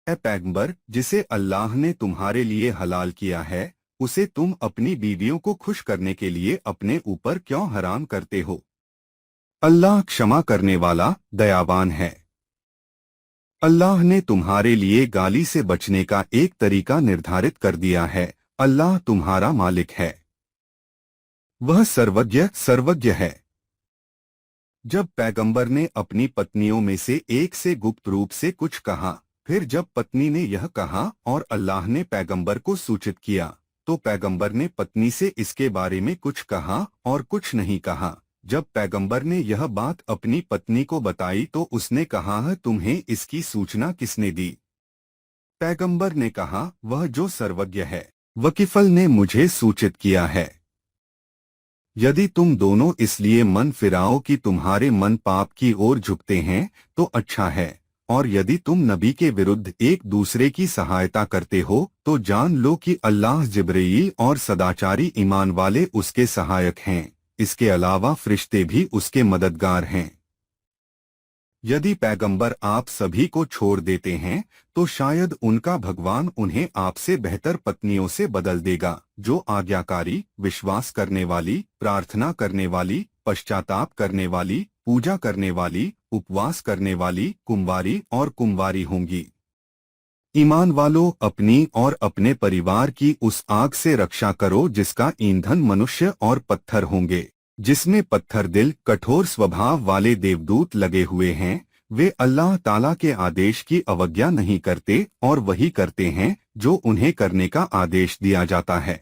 ए पैगंबर, जिसे अल्लाह ने तुम्हारे लिए हलाल किया है, उसे तुम अपनी बीवियों को खुश करने के लिए अपने ऊपर क्यों हराम करते हो? अल्लाह क्षमा करने वाला, दयावान है। अल्लाह ने तुम्हारे लिए गाली से बचने का एक तरीका निर्धारित कर दिया है। अल्लाह तुम्हारा मालिक है। वह सर्वज्ञ है। जब पैगंबर ने अपनी पत्नियों में से एक से गुप्त रूप से कुछ कहा, फिर जब पत्नी ने यह कहा और अल्लाह ने पैगंबर को सूचित किया, तो पैगंबर ने पत्नी से इसके बारे में कुछ कहा और कुछ नहीं कहा। जब पैगंबर ने यह बात अपनी पत्नी को बताई तो उसने कहा, तुम्हें इसकी सूचना किसने दी? पैगंबर ने कहा, वह जो सर्वज्ञ है, वकीफल ने मुझे सूचित किया है। यदि तुम दोनों इसलिए मन फिराओ कि तुम्हारे मन पाप की ओर झुकते हैं, तो अच्छा है। और यदि तुम नबी के विरुद्ध एक दूसरे की सहायता करते हो, तो जान लो कि अल्लाह जिब्रील और सदाचारी ईमान वाले उसके सहायक हैं। इसके अलावा फरिश्ते भी उसके मददगार हैं। यदि पैगंबर आप सभी को छोड़ देते हैं, तो शायद उनका भगवान उन्हें आपसे बेहतर पत्नियों से बदल देगा, जो आज्ञाकारी, विश्वास करने वाली, प्रार्थना करने वाली, पश्चाताप करने वाली, पूजा करने वाली, उपवास करने वाली, कुंवारी होंगी। ईमान वालों, अपनी और अपने परिवार की उस आग से रक्षा करो जिसका ईंधन मनुष्य और पत्थर होंगे, जिसमें पत्थर दिल, कठोर स्वभाव वाले देवदूत लगे हुए हैं। वे अल्लाह ताला के आदेश की अवज्ञा नहीं करते और वही करते हैं जो उन्हें करने का आदेश दिया जाता है।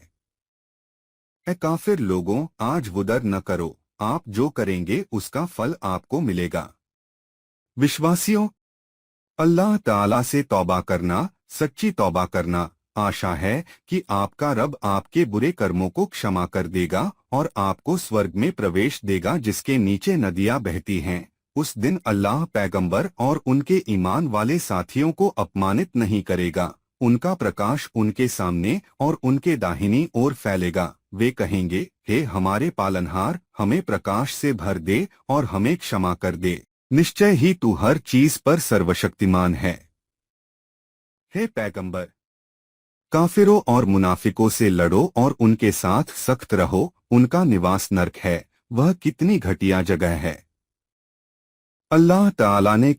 ए काफिर लोगों, आज वुदर न करो, आप जो करेंगे उसका फल आपको मिलेगा। विश्वासियों, अल्लाह ताला से तौबा करना, सच्ची तौबा करना, आशा है कि आपका रब आपके बुरे कर्मों को क्षमा कर देगा और आपको स्वर्ग में प्रवेश देगा जिसके नीचे नदियां बहती हैं। उस दिन अल्लाह पैगंबर और उनके ईमान वाले साथियों को अपमानित नहीं करेगा। उनका प्रकाश उनके सामने और उनके दाहिनी ओर फैलेगा। वे कहेंगे, हे हमारे पालनहार, हमें प्रकाश से भर दे और हमें क्षमा कर दे। निश्चय ही तू हर चीज पर सर्वशक्तिमान है। हे पैगंबर, काफिरों और मुनाफिकों से लड़ो और उनके साथ सख्त रहो। उनका निवास नरक है, वह कितनी घटिया जगह है। अल्लाह ताला ने